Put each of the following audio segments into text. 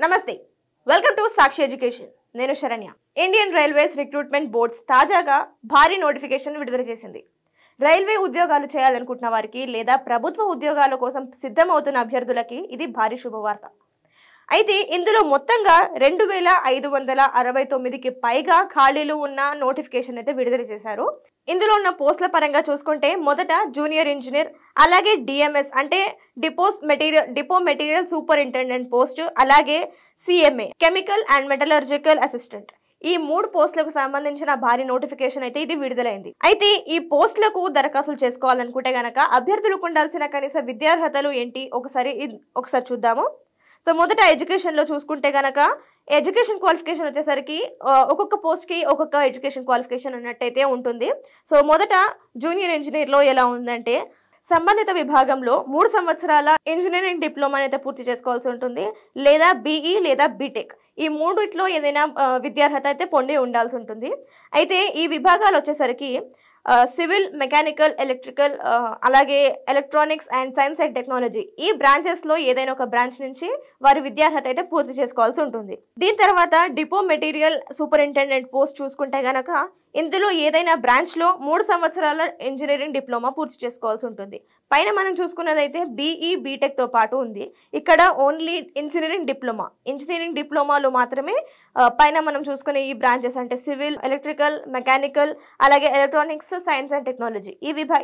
నమస్తే welcome to Sakshi education నేను Saranya Indian railways recruitment boards తాజాగా భారీ నోటిఫికేషన్ విడుదల చేసింది రైల్వే ఉద్యోగాలు చేయాలనుకుంటున్న వారికి లేదా ప్రభుత్వ ఉద్యోగాల కోసం సిద్ధమవుతున్న అభ్యర్థులకి ఇది భారీ శుభవార్త అయితే ఇందులో మొత్తంగా 2569కి పైగా ఖాళీలు ఉన్న నోటిఫికేషన్ అయితే విడుదల చేశారు ఇందులో ఉన్న పోస్టుల పరంగా చూసుకుంటే మొదట జూనియర్ ఇంజనీర్ అలాగే డిఎంఎస్ అంటే డిపో మెటీరియల్ సూపరింటెండెంట్ పోస్ట్ అలాగే CMA chemical and metallurgical assistant ఈ 3 పోస్టులకు సంబంధించిన భారీ నోటిఫికేషన్ అయితే ఇది విడుదలైంది అయితే ఈ పోస్టులకు దరఖాస్తులు చేసుకోవాలనుకుంటే గనక అభ్యర్థులకు ఉండాల్సిన కనీస విద్యార్హతలు ఏంటి ఒకసారి చూద్దాము సో మొదట ఎడ్యుకేషన్ లో చూసుకుంటే గనక ఎడ్యుకేషన్ క్వాలిఫికేషన్ వచ్చేసరికి ఒక్కొక్క పోస్ట్ కి ఒక్కొక్క ఎడ్యుకేషన్ క్వాలిఫికేషన్ అన్నట్టయితే ఉంటుంది సో మొదట జూనియర్ ఇంజనీర్ లో ఎలా ఉందంటే సంబంధిత విభాగంలో 3 సంవత్సరాల ఇంజనీరింగ్ డిప్లొమా అయితే పూర్తి చేసుకోవాల్సి ఉంటుంది లేదా బీఈ లేదా బీటెక్ ఈ మూడిట్లో ఏదైనా విద్యార్హత అయితే పొంది ఉండాల్సి ఉంటుంది అయితే ఈ విభాగాలు వచ్చేసరికి సివిల్ మెకానికల్ ఎలక్ట్రికల్ అలాగే electronics and science and technology ఈ బ్రాంచెస్ లో ఏదైనా ఒక బ్రాంచ్ నుంచి వారి విద్యార్హత అయితే పూర్తి చేసుకోవాల్సి ఉంటుంది దీని తర్వాత డిపో మెటీరియల్ సూపరింటెండెంట్ పోస్ట్ చూసుకుంటే గనక ఇందులో ఏదైనా బ్రాంచ్ లో 3 సంవత్సరాల ఇంజనీరింగ్ డిప్లొమా పూర్తి చేసుకోవాల్సి ఉంటుంది పైన మనం చూసుకున్నదైతే బీఈ బీటెక్ తో పాటు ఉంది ఇక్కడ ఓన్లీ ఇంజనీరింగ్ డిప్లొమాలో మాత్రమే పైన మనం చూసుకునే ఈ బ్రాంచెస్ అంటే సివిల్ ఎలక్ట్రికల్ మెకానికల్ అలాగే ఎలక్ట్రానిక్స్ సైన్స్ అండ్ టెక్నాలజీ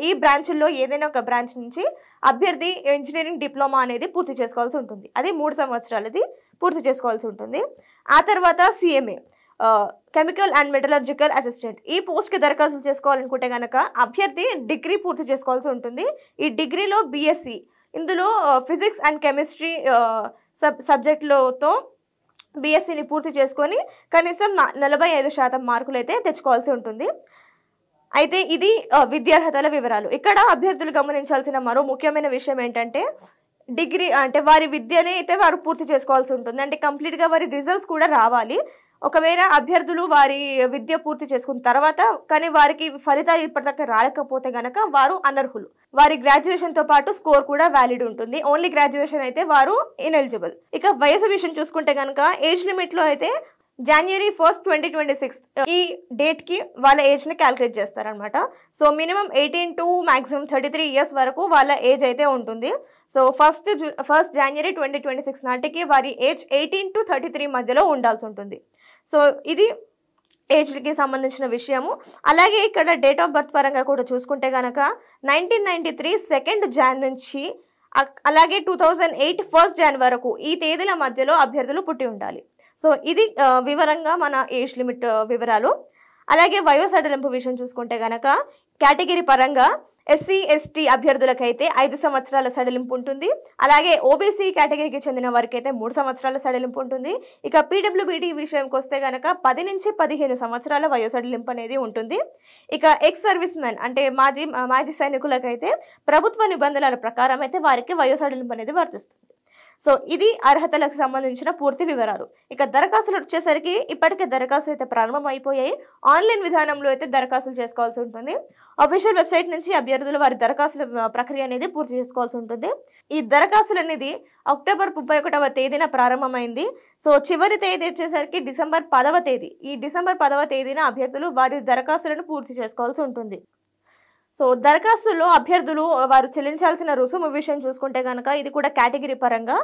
ఈ బ్రాంచ్ల్లో ఏదైనా ఒక బ్రాంచ్ నుంచి అభ్యర్థి ఇంజనీరింగ్ డిప్లొమా అనేది పూర్తి చేసుకోవాల్సి ఉంటుంది అది 3 సంవత్సరాలది పూర్తి చేసుకోవాల్సి ఉంటుంది ఆ తర్వాత CMA chemical and metallurgical assistant ఈ పోస్ట్కి దరఖాస్తులు చేసుకోవాలనుకుంటే కనుక అభ్యర్థి డిగ్రీ పూర్తి చేసుకోవాల్సి ఉంటుంది ఈ డిగ్రీలో బిఎస్సి ఇందులో ఫిజిక్స్ అండ్ కెమిస్ట్రీ సబ్జెక్టులతో బిఎస్సిని పూర్తి చేసుకొని కనీసం 45% మార్కులు అయితే తెచ్చుకోవాల్సి ఉంటుంది అయితే ఇది విద్యార్హతల వివరాలు ఇక్కడ అభ్యర్థులు గమనించాల్సిన మరో ముఖ్యమైన విషయం ఏంటంటే డిగ్రీ అంటే వారి విద్యని అయితే వారు పూర్తి చేసుకోవాల్సి ఉంటుంది అంటే కంప్లీట్గా వారి రిజల్ట్స్ కూడా రావాలి ఒకవేళ అభ్యర్థులు వారి విద్య పూర్తి చేసుకున్న తర్వాత కానీ వారికి ఫలితాలు ఇప్పటిదాకా రాలేకపోతే గనక వారు అనర్హులు వారి గ్రాడ్యుయేషన్ తో పాటు స్కోర్ కూడా వ్యాలిడ్ ఉంటుంది ఓన్లీ గ్రాడ్యుయేషన్ అయితే వారు ఇనెలిజిబుల్ ఇక వయసు విషయం చూసుకుంటే గనక ఏజ్ లిమిట్ లో అయితే January 1st 2026 ఈ డేట్ కి వాళ్ళ ఏజ్ ని క్యాలిక్యులేట్ చేస్తారనమాట so minimum 18 to maximum 33 years వరకు వాళ్ళ ఏజ్ అయితే ఉంటుంది సో ఫస్ట్ January 2026 నాటికి వారి ఏజ్ 18 to 33 మధ్యలో ఉండాల్సి ఉంటుంది సో ఇది ఏజ్కి సంబంధించిన విషయము అలాగే ఇక్కడ డేట్ ఆఫ్ బర్త్ పరంగా కూడా చూసుకుంటే కనుక 1993 Jan నుంచి అలాగే 2008 Jan వరకు ఈ తేదీల మధ్యలో అభ్యర్థులు పుట్టి ఉండాలి సో ఇది వివరంగా మన ఏజ్ లిమిట్ వివరాలు అలాగే వయో సడలింపు విషయం చూసుకుంటే కనుక కేటగిరీ పరంగా ఎస్సీ ఎస్టీ అభ్యర్థులకైతే 5 సంవత్సరాల సడలింపు ఉంటుంది అలాగే ఓబీసీ కేటగిరీకి చెందిన వారికి అయితే 3 సంవత్సరాల సడలింపు ఉంటుంది ఇక పీడబ్ల్యూబీడీ విషయంకి వస్తే కనుక 10 నుంచి 15 సంవత్సరాల వయో సడలింపు అనేది ఉంటుంది ఇక ఎక్స్ సర్వీస్ మెన్ అంటే మాజీ సైనికులకైతే ప్రభుత్వ నిబంధనల ప్రకారం అయితే వారికి వయో సడలింపు అనేది వర్తిస్తుంది సో ఇది అర్హతలకు సంబంధించిన పూర్తి వివరాలు ఇక దరఖాస్తులు వచ్చేసరికి ఇప్పటికే దరఖాస్తులు అయితే ప్రారంభం అయిపోయాయి ఆన్లైన్ విధానంలో అయితే దరఖాస్తులు చేసుకోవాల్సి ఉంటుంది అఫీషియల్ వెబ్సైట్ నుంచి అభ్యర్థులు వారి దరఖాస్తుల ప్రక్రియ అనేది పూర్తి చేసుకోవాల్సి ఉంటుంది ఈ దరఖాస్తులు అనేది అక్టోబర్ 31వ తేదీన ప్రారంభమైంది సో చివరి తేదీ వచ్చేసరికి డిసెంబర్ 10వ తేదీ ఈ డిసెంబర్ 10వ తేదీన అభ్యర్థులు వారి దరఖాస్తులను పూర్తి చేసుకోవాల్సి ఉంటుంది సో దరఖాస్తులో అభ్యర్థులు వారు చెల్లించాల్సిన రుసుము విషయం చూసుకుంటే కనుక ఇది కూడా కేటగిరీ పరంగా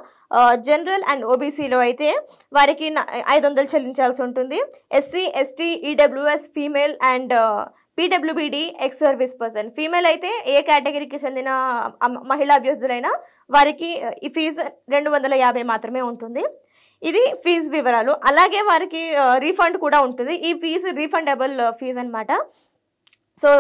జనరల్ అండ్ ఓబీసీలో అయితే వారికి 500 చెల్లించాల్సి ఉంటుంది SC ST EWS female and PWBD ex service person female అయితే ఏ కేటగిరీకి చెందిన మహిళా అభ్యర్థులైనా వారికి ఈ ఫీజు 250 మాత్రమే ఉంటుంది ఇది ఫీజు వివరాలు అలాగే వారికి రీఫండ్ కూడా ఉంటుంది ఈ ఫీజు రీఫండబుల్ ఫీజు అన్నమాట సో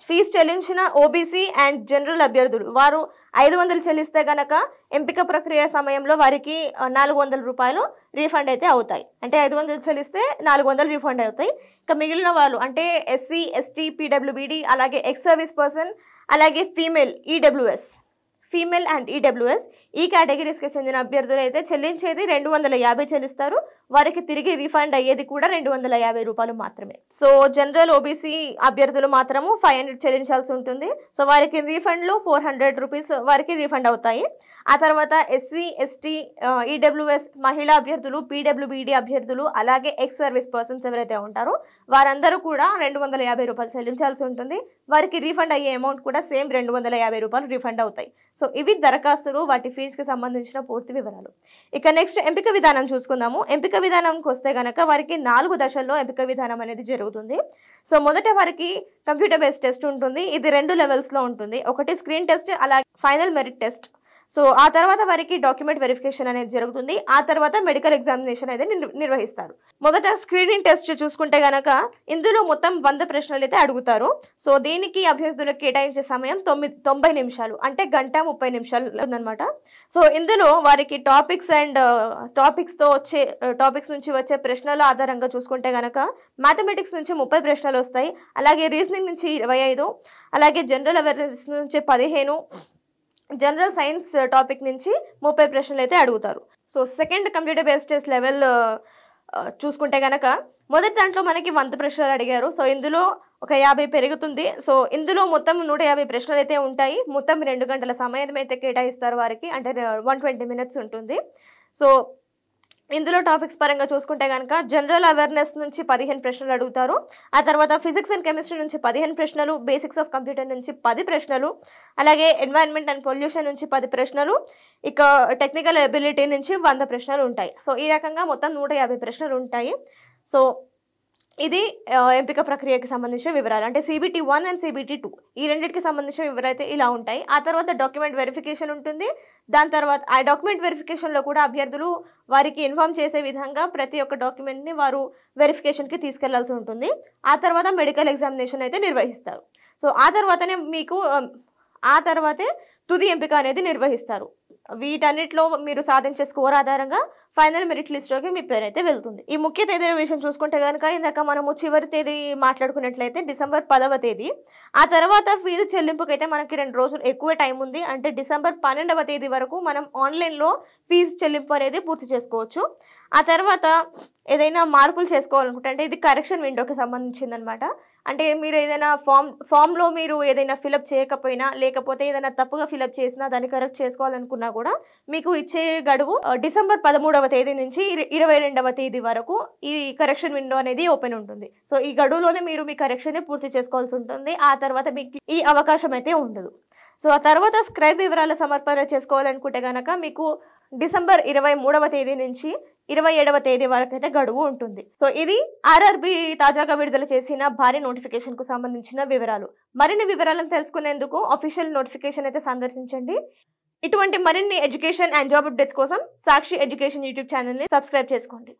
ఫీజు చెల్లించిన ఓబీసీ అండ్ జనరల్ అభ్యర్థులు వారు 500 చెల్లిస్తే గనక ఎంపిక ప్రక్రియ సమయంలో వారికి 400 రూపాయలు రీఫండ్ అయితే అవుతాయి అంటే 500 చెల్లిస్తే 400 రీఫండ్ అవుతాయి ఇక మిగిలిన వాళ్ళు అంటే ఎస్సీ ఎస్టీ పీడబ్ల్యూబీడీ అలాగే ఎక్స్ సర్వీస్ పర్సన్ అలాగే female EWS female and EWS ఈ కేటగిరీస్కి చెందిన అభ్యర్థులు అయితే చెల్లించేది 250 చెల్లిస్తారు. వారికి తిరిగి రీఫండ్ అయ్యేది కూడా 250 రూపాయలు మాత్రమే. సో జనరల్ ఓబీసీ అభ్యర్థులు మాత్రము 500 చెల్లించాల్సి ఉంటుంది. సో వారికి రీఫండ్లో 400 రూపీస్ వారికి రీఫండ్ అవుతాయి. ఆ తర్వాత ఎస్సీ ఎస్టీ ఈడబ్ల్యూఎస్ మహిళా అభ్యర్థులు, పీడబ్ల్యూబీడీ అభ్యర్థులు, అలాగే ఎక్స్ సర్వీస్ పర్సన్స్ ఎవరైతే ఉంటారో వారందరూ కూడా 250 రూపాయలు చెల్లించాల్సి ఉంటుంది. వారికి రీఫండ్ అయ్యే అమౌంట్ కూడా సేమ్ 250 రూపాయలు రీఫండ్ అవుతాయి. సో ఇవి దరఖాస్తులు, వాటి ఫీజుకి సంబంధించిన పూర్తి వివరాలు. ఇక నెక్స్ట్ ఎంపిక విధానం చూసుకుందాము. ఎంపిక విధానంకి వస్తే కనుక వారికి 4 దశల్లో ఎంపిక విధానం అనేది జరుగుతుంది. సో మొదట వారికి కంప్యూటర్ బేస్డ్ టెస్ట్ ఉంటుంది. ఇది 2 లెవెల్స్లో ఉంటుంది. ఒకటి స్క్రీన్ టెస్ట్, అలాగే ఫైనల్ మెరిట్ టెస్ట్. సో ఆ తర్వాత వారికి డాక్యుమెంట్ వెరిఫికేషన్ అనేది జరుగుతుంది. ఆ తర్వాత మెడికల్ ఎగ్జామినేషన్ అయితే నిర్వహిస్తారు. మొదట స్క్రీనింగ్ టెస్ట్ చూసుకుంటే గనక ఇందులో మొత్తం 100 ప్రశ్నలు అయితే అడుగుతారు. సో దీనికి అభ్యర్థులకు కేటాయించే సమయం 90 నిమిషాలు, అంటే 1:30 నిమిషాలు ఉందన్నమాట. సో ఇందులో వారికి టాపిక్స్ నుంచి వచ్చే ప్రశ్నల ఆధారంగా చూసుకుంటే గనక మ్యాథమెటిక్స్ నుంచి 30 ప్రశ్నలు వస్తాయి, అలాగే రీజనింగ్ నుంచి 25, అలాగే జనరల్ అవేర్నెస్ నుంచి 15, జనరల్ సైన్స్ టాపిక్ నుంచి 30 ప్రశ్నలు అయితే అడుగుతారు. So second computer based test level చూసుకుంటే కనుక మొదటి దాంట్లో మనకి 100 ప్రశ్నలు అడిగారు. సో ఇందులో ఒక 50 పెరుగుతుంది. సో ఇందులో మొత్తం 150 ప్రశ్నలు అయితే ఉంటాయి. మొత్తం 2 గంటల సమయం అయితే కేటాయిస్తారు వారికి, అంటే 120 మినిట్స్ ఉంటుంది. సో ఇందులో టాపిక్స్ పరంగా చూసుకుంటే కనుక జనరల్ అవేర్నెస్ నుంచి 15 ప్రశ్నలు అడుగుతారు. ఆ తర్వాత ఫిజిక్స్ అండ్ కెమిస్ట్రీ నుంచి 15 ప్రశ్నలు, బేసిక్స్ ఆఫ్ కంప్యూటర్ నుంచి 10 ప్రశ్నలు, అలాగే ఎన్వైరన్మెంట్ అండ్ పొల్యూషన్ నుంచి 10 ప్రశ్నలు, ఇక టెక్నికల్ ఎబిలిటీ నుంచి 100 ప్రశ్నలు ఉంటాయి. సో ఈ రకంగా మొత్తం 150 ప్రశ్నలు ఉంటాయి. సో ఇది ఎంపిక ప్రక్రియకి సంబంధించిన వివరాలు, అంటే CBT 1 అండ్ CBT 2 ఈ రెండింటికి సంబంధించిన వివరాలు అయితే ఇలా ఉంటాయి. ఆ తర్వాత డాక్యుమెంట్ వెరిఫికేషన్ ఉంటుంది. దాని తర్వాత ఆ డాక్యుమెంట్ వెరిఫికేషన్లో కూడా అభ్యర్థులు వారికి ఇన్ఫార్మ్ చేసే విధంగా ప్రతి ఒక్క డాక్యుమెంట్ని వారు వెరిఫికేషన్కి తీసుకెళ్లాల్సి ఉంటుంది. ఆ తర్వాత మెడికల్ ఎగ్జామినేషన్ అయితే నిర్వహిస్తారు. సో ఆ తర్వాతే తుది ఎంపిక అనేది నిర్వహిస్తారు. వీటన్నిటిలో మీరు సాధించే స్కోర్ ఆధారంగా ఫైనల్ మెరిట్ లిస్ట్లోకి మీ పేరు అయితే వెళ్తుంది. ఈ ముఖ్య తేదీల విషయం చూసుకుంటే కనుక ఇందాక మనము చివరి తేదీ మాట్లాడుకున్నట్లయితే డిసెంబర్ 10వ తేదీ. ఆ తర్వాత ఫీజు చెల్లింపుకి అయితే మనకి 2 రోజులు ఎక్కువ టైం ఉంది. అంటే డిసెంబర్ 12వ తేదీ వరకు మనం ఆన్లైన్లో ఫీజు చెల్లింపు అనేది పూర్తి చేసుకోవచ్చు. ఆ తర్వాత ఏదైనా మార్పులు చేసుకోవాలనుకుంటే, అంటే ఇది కరెక్షన్ విండోకి సంబంధించింది అనమాట. అంటే మీరు ఏదైనా ఫామ్లో మీరు ఏదైనా ఫిలప్ చేయకపోయినా, లేకపోతే ఏదైనా తప్పుగా ఫిలప్ చేసినా దాన్ని కరెక్ట్ చేసుకోవాలనుకున్నా కూడా మీకు ఇచ్చే గడువు డిసెంబర్ 13వ తేదీ నుంచి 22వ తేదీ వరకు ఈ కరెక్షన్ విండో అనేది ఓపెన్ ఉంటుంది. సో ఈ గడువులోనే మీరు మీ కరెక్షన్ని పూర్తి చేసుకోవాల్సి ఉంటుంది. ఆ తర్వాత మీకు ఈ అవకాశం అయితే ఉండదు. సో ఆ తర్వాత స్క్రైబ్ వివరాల సమర్పణ చేసుకోవాలనుకుంటే కనుక మీకు డిసెంబర్ 23వ తేదీ నుంచి 27వ తేదీ వరకు అయితే గడువు ఉంటుంది. సో ఇది ఆర్ఆర్బి తాజాగా విడుదల చేసిన భారీ నోటిఫికేషన్ కు సంబంధించిన వివరాలు. మరిన్ని వివరాలను తెలుసుకునేందుకు అఫీషియల్ నోటిఫికేషన్ అయితే సందర్శించండి. ఇటువంటి మరిన్ని ఎడ్యుకేషన్ అండ్ జాబ్ అప్డేట్స్ కోసం సాక్షి ఎడ్యుకేషన్ యూట్యూబ్ ఛానల్ని సబ్స్క్రైబ్ చేసుకోండి.